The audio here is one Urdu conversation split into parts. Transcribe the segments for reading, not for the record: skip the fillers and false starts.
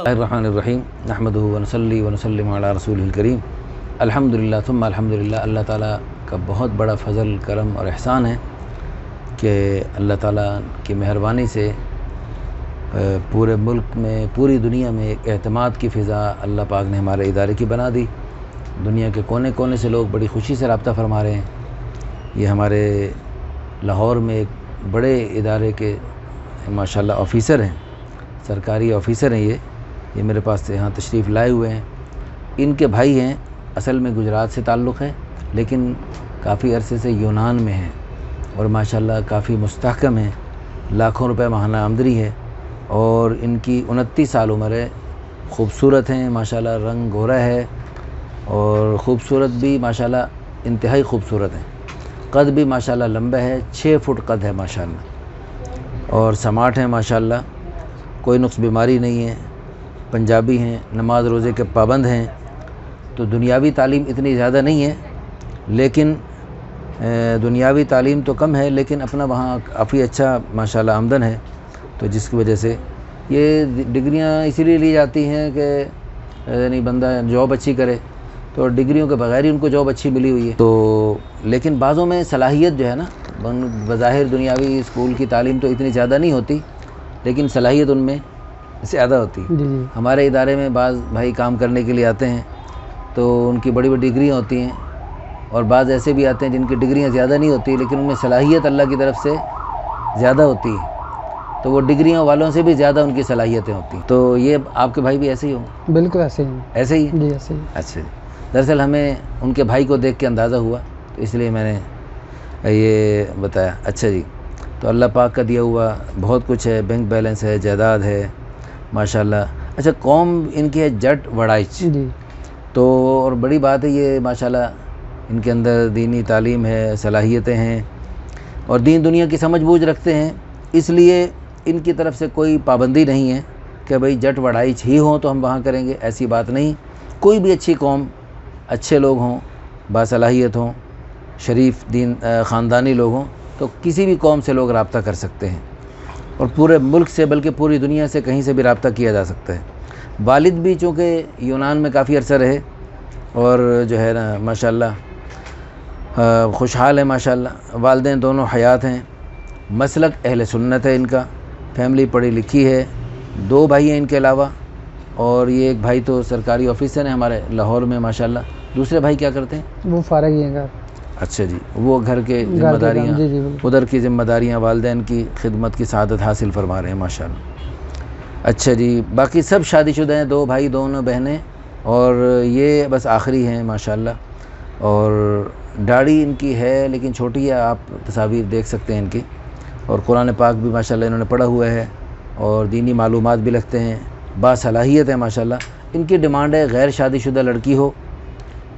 الرحمن نحمده ونصلی ونسلم علی رسولہ الکریم الحمدللہ ثم الحمدللہ۔ اللہ تعالیٰ کا بہت بڑا فضل کرم اور احسان ہے کہ اللہ تعالیٰ کی مہربانی سے پورے ملک میں پوری دنیا میں ایک اعتماد کی فضا اللہ پاک نے ہمارے ادارے کی بنا دی۔ دنیا کے کونے کونے سے لوگ بڑی خوشی سے رابطہ فرما رہے ہیں۔ یہ ہمارے لاہور میں ایک بڑے ادارے کے ماشاءاللہ آفیسر ہیں، سرکاری آفیسر ہیں۔ یہ میرے پاس یہاں تشریف لائے ہوئے ہیں۔ ان کے بھائی ہیں، اصل میں گجرات سے تعلق ہے لیکن کافی عرصے سے یونان میں ہیں اور ماشاءاللہ کافی مستحکم ہیں، لاکھوں روپے ماہانہ آمدنی ہے اور ان کی 29 سال عمر ہے۔ خوبصورت ہیں ماشاءاللہ، رنگ گورا ہے اور خوبصورت بھی ماشاءاللہ انتہائی خوبصورت ہیں۔ قد بھی ماشاءاللہ لمبا ہے، 6 فٹ قد ہے ماشاءاللہ، اور سماٹ ہیں ماشاءاللہ، کوئی نقص بیماری نہیں ہے، پنجابی ہیں، نماز روزے کے پابند ہیں۔ تو دنیاوی تعلیم اتنی زیادہ نہیں ہے لیکن دنیاوی تعلیم تو کم ہے لیکن اپنا وہاں کافی اچھا ماشاءاللہ آمدن ہے، تو جس کی وجہ سے یہ ڈگریاں اسی لیے لی جاتی ہیں کہ یعنی بندہ جاب اچھی کرے، تو ڈگریوں کے بغیر ہی ان کو جاب اچھی ملی ہوئی ہے۔ تو لیکن بعضوں میں صلاحیت جو ہے نا، بظاہر دنیاوی اسکول کی تعلیم تو اتنی زیادہ نہیں ہوتی لیکن صلاحیت ان میں زیادہ ہوتی ہے۔ ہمارے ادارے میں بعض بھائی کام کرنے کے لیے آتے ہیں تو ان کی بڑی بڑی ڈگریاں ہوتی ہیں، اور بعض ایسے بھی آتے ہیں جن کی ڈگریاں زیادہ نہیں ہوتی لیکن ان میں صلاحیت اللہ کی طرف سے زیادہ ہوتی ہے، تو وہ ڈگریوں والوں سے بھی زیادہ ان کی صلاحیتیں ہوتی ہیں۔ تو یہ آپ کے بھائی بھی ایسے ہی ہوں؟ بالکل ایسے ہی ایسے ہی جی، ایسے ہی۔ اچھا جی، دراصل ہمیں ان کے بھائی کو دیکھ کے اندازہ ہوا تو اس لیے میں نے یہ بتایا۔ اچھا جی، تو اللہ پاک کا دیا ہوا بہت کچھ ہے، بینک بیلنس ہے، جائیداد ہے ماشاءاللہ۔ اچھا، قوم ان کی ہے جٹ وڑائچ، جی تو اور بڑی بات ہے یہ ماشاءاللہ، ان کے اندر دینی تعلیم ہے، صلاحیتیں ہیں اور دین دنیا کی سمجھ بوجھ رکھتے ہیں، اس لیے ان کی طرف سے کوئی پابندی نہیں ہے کہ بھئی جٹ وڑائچ ہی ہوں تو ہم وہاں کریں گے، ایسی بات نہیں۔ کوئی بھی اچھی قوم، اچھے لوگ ہوں، باصلاحیت ہوں، شریف دین خاندانی لوگ ہوں، تو کسی بھی قوم سے لوگ رابطہ کر سکتے ہیں اور پورے ملک سے بلکہ پوری دنیا سے کہیں سے بھی رابطہ کیا جا سکتا ہے۔ والد بھی چونکہ یونان میں کافی عرصہ رہے اور جو ہے نا ماشاءاللہ خوشحال ہے ماشاءاللہ، والدین دونوں حیات ہیں، مسلک اہل سنت ہے ان کا، فیملی پڑھی لکھی ہے، 2 بھائی ہیں ان کے علاوہ، اور یہ ایک بھائی تو سرکاری آفیسر ہیں ہمارے لاہور میں ماشاءاللہ۔ دوسرے بھائی کیا کرتے ہیں؟ وہ فارغ ہی ہیں گھر۔ اچھا جی، وہ گھر کے ذمہ داریاں، جی بالکل۔ ادھر کی ذمہ داریاں، والدین کی خدمت کی سعادت حاصل فرما رہے ہیں ماشاءاللہ۔ اچھا جی، باقی سب شادی شدہ ہیں، 2 بھائی 2 بہنیں، اور یہ بس آخری ہیں ماشاءاللہ، اور داڑھی ان کی ہے لیکن چھوٹی ہے، آپ تصاویر دیکھ سکتے ہیں ان کی، اور قرآن پاک بھی ماشاءاللہ انہوں نے پڑھا ہوا ہے اور دینی معلومات بھی رکھتے ہیں، باصلاحیت ہے ماشاءاللہ۔ ان کی ڈیمانڈ ہے غیر شادی شدہ لڑکی ہو،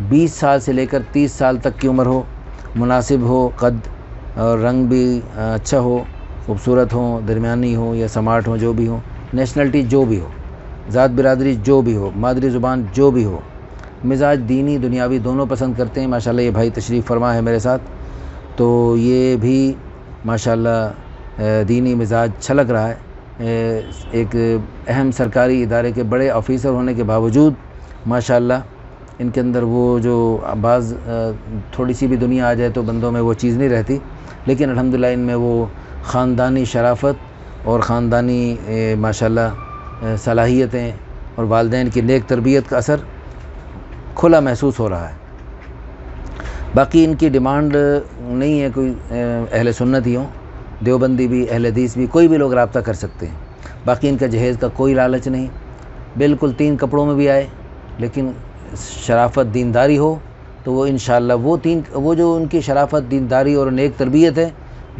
20 سال سے لے کر 30 سال تک کی عمر ہو، مناسب ہو، قد اور رنگ بھی اچھا ہو، خوبصورت ہوں، درمیانی ہو یا سمارٹ ہوں، جو بھی ہو، نیشنلٹی جو بھی ہو، ذات برادری جو بھی ہو، مادری زبان جو بھی ہو، مزاج دینی دنیاوی دونوں پسند کرتے ہیں ماشاءاللہ۔ یہ بھائی تشریف فرما ہے میرے ساتھ، تو یہ بھی ماشاءاللہ دینی مزاج چھلک رہا ہے۔ ایک اہم سرکاری ادارے کے بڑے آفیسر ہونے کے باوجود ماشاءاللہ ان کے اندر وہ جو بعض تھوڑی سی بھی دنیا آ جائے تو بندوں میں وہ چیز نہیں رہتی، لیکن الحمدللہ ان میں وہ خاندانی شرافت اور خاندانی ماشاءاللہ صلاحیتیں اور والدین کی نیک تربیت کا اثر کھلا محسوس ہو رہا ہے۔ باقی ان کی ڈیمانڈ نہیں ہے کوئی اہل سنت ہی ہوں، دیوبندی بھی، اہل حدیث بھی، کوئی بھی لوگ رابطہ کر سکتے ہیں۔ باقی ان کا جہیز کا کوئی لالچ نہیں، بالکل 3 کپڑوں میں بھی آئے لیکن شرافت دینداری ہو تو وہ انشاءاللہ وہ جو ان کی شرافت دینداری اور نیک تربیت ہے،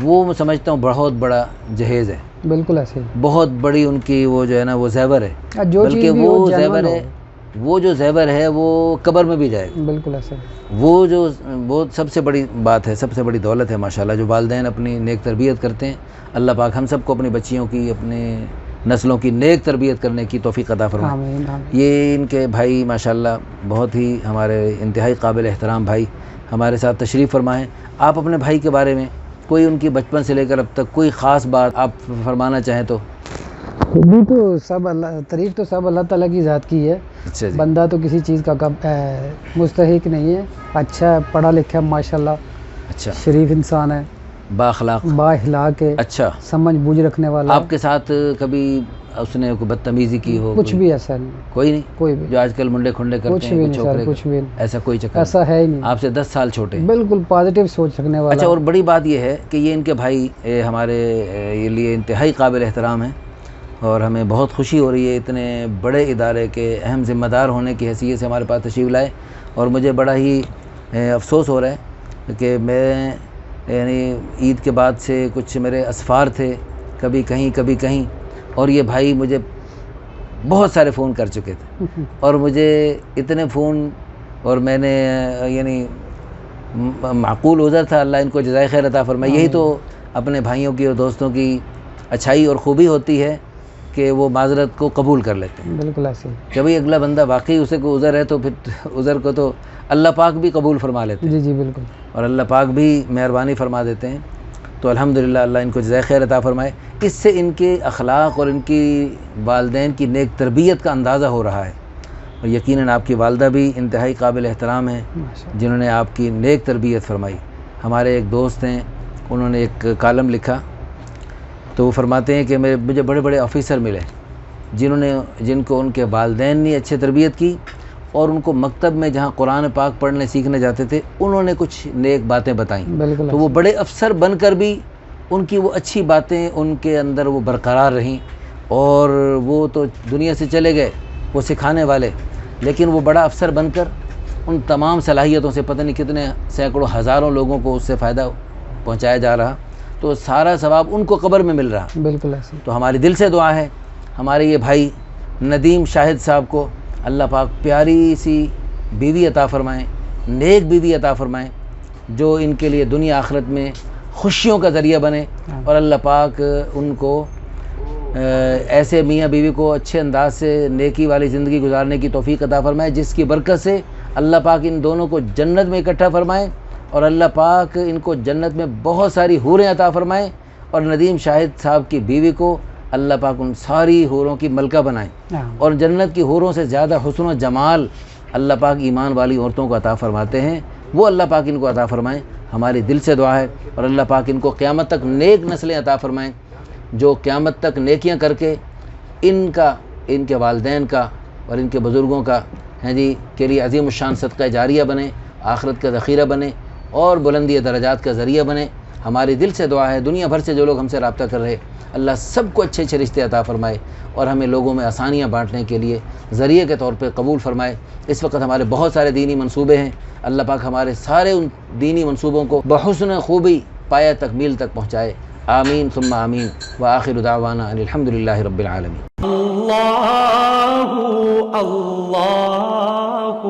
وہ میں سمجھتا ہوں بہت بڑا جہیز ہے، بالکل ایسے ہی۔ بہت بڑی ان کی وہ جو ہے نا وہ زیور ہے، بلکہ وہ زیور ہے، وہ جو زیور ہے وہ قبر میں بھی جائے گا۔ بالکل ایسے وہ سب سے بڑی بات ہے، سب سے بڑی دولت ہے ماشاءاللہ، جو والدین اپنی نیک تربیت کرتے ہیں۔ اللہ پاک ہم سب کو اپنی بچیوں کی، اپنے نسلوں کی نیک تربیت کرنے کی توفیق عطا فرمائے۔ آمین آمین۔ یہ ان کے بھائی ماشاءاللہ بہت ہی ہمارے انتہائی قابل احترام بھائی ہمارے ساتھ تشریف فرما ہیں۔ آپ اپنے بھائی کے بارے میں کوئی ان کی بچپن سے لے کر اب تک کوئی خاص بات آپ فرمانا چاہیں تو؟ خوبی تو سب اللہ، تعریف تو سب اللہ تعالیٰ کی ذات کی ہے. اچھا جی. بندہ تو کسی چیز کا مستحق نہیں ہے. اچھا ہے، پڑھا لکھا ہے ماشاءاللہ، اچھا، شریف انسان ہے، با اخلاق. با اخلاق ہے، اچھا، سمجھ بوجھ رکھنے والا. آپ کے ساتھ کبھی اس نے کوئی بدتمیزی کی ہو؟ کچھ بھی ایسا نہیں، کوئی نہیں؟ کوئی بھی جو آج کل منڈے کھنڈے کرتے کچھ ہیں، بھی کوئی نہیں سر، چھوکرے کچھ بھی نہیں، ایسا کوئی چکر ایسا ہے ہی نہیں. آپ سے 10 سال چھوٹے ہیں. بالکل پازیٹیو سوچ رکھنے والا. اچھا، اور بڑی بات یہ ہے کہ یہ ان کے بھائی ہمارے لیے انتہائی قابل احترام ہیں، اور ہمیں بہت خوشی ہو رہی ہے اتنے بڑے ادارے کے اہم ذمہ دار ہونے کی حیثیت سے ہمارے پاس تشریف لائے. اور مجھے بڑا ہی افسوس ہو رہا ہے کہ میں یعنی عید کے بعد سے کچھ میرے اسفار تھے، کبھی کہیں، اور یہ بھائی مجھے بہت سارے فون کر چکے تھے، اور مجھے اتنے فون، اور میں نے یعنی معقول عذر تھا. اللہ ان کو جزائے خیر عطا فرمائے. یہی تو اپنے بھائیوں کی اور دوستوں کی اچھائی اور خوبی ہوتی ہے کہ وہ معذرت کو قبول کر لیتے ہیں. بالکل ایسے ہی. کہ بھئی اگلا بندہ واقعی اسے کوئی عذر ہے تو پھر عذر کو تو اللہ پاک بھی قبول فرما لیتے ہیں. جی جی بالکل. اور اللہ پاک بھی مہربانی فرما دیتے ہیں. تو الحمدللہ اللہ ان کو جزائے خیر عطا فرمائے. اس سے ان کے اخلاق اور ان کی والدین کی نیک تربیت کا اندازہ ہو رہا ہے. اور یقیناً آپ کی والدہ بھی انتہائی قابل احترام ہیں جنہوں نے آپ کی نیک تربیت فرمائی. ہمارے ایک دوست ہیں، انہوں نے ایک کالم لکھا، تو وہ فرماتے ہیں کہ مجھے بڑے بڑے آفیسر ملے جن کو ان کے والدین نے اچھی تربیت کی، اور ان کو مکتب میں جہاں قرآن پاک پڑھنے سیکھنے جاتے تھے انہوں نے کچھ نیک باتیں بتائیں. بالکل. تو وہ بڑے افسر بن کر بھی ان کی وہ اچھی باتیں ان کے اندر وہ برقرار رہیں، اور وہ تو دنیا سے چلے گئے وہ سکھانے والے، لیکن وہ بڑا افسر بن کر ان تمام صلاحیتوں سے پتہ نہیں کتنے سینکڑوں ہزاروں لوگوں کو اس سے فائدہ پہنچایا جا رہا. تو سارا ثواب ان کو قبر میں مل رہا. بالکل ایسے. تو ہماری دل سے دعا ہے ہمارے یہ بھائی ندیم شاہد صاحب کو اللہ پاک پیاری سی بیوی عطا فرمائیں، نیک بیوی عطا فرمائیں، جو ان کے لیے دنیا آخرت میں خوشیوں کا ذریعہ بنے. اور اللہ پاک ان کو ایسے میاں بیوی کو اچھے انداز سے نیکی والی زندگی گزارنے کی توفیق عطا فرمائے، جس کی برکت سے اللہ پاک ان دونوں کو جنت میں اکٹھا فرمائیں، اور اللہ پاک ان کو جنت میں بہت ساری حوریں عطا فرمائیں، اور ندیم شاہد صاحب کی بیوی کو اللہ پاک ان ساری حوروں کی ملکہ بنائیں. اور جنت کی حوروں سے زیادہ حسن و جمال اللہ پاک ایمان والی عورتوں کو عطا فرماتے ہیں، وہ اللہ پاک ان کو عطا فرمائیں. ہماری دل سے دعا ہے. اور اللہ پاک ان کو قیامت تک نیک نسلیں عطا فرمائیں، جو قیامت تک نیکیاں کر کے ان کے والدین کا اور ان کے بزرگوں کا کے لیے عظیم الشان صدقہ جاریہ بنے، آخرت کا ذخیرہ بنے، اور بلندی درجات کا ذریعہ بنے. ہماری دل سے دعا ہے دنیا بھر سے جو لوگ ہم سے رابطہ کر رہے، اللہ سب کو اچھے اچھے رشتے عطا فرمائے، اور ہمیں لوگوں میں آسانیاں بانٹنے کے لیے ذریعے کے طور پہ قبول فرمائے. اس وقت ہمارے بہت سارے دینی منصوبے ہیں، اللہ پاک ہمارے سارے ان دینی منصوبوں کو بحسن خوبی پایہ تکمیل تک پہنچائے. آمین ثم آمین. وآخر دعوانا ان الحمدللہ رب العالمین. اللہ اللہ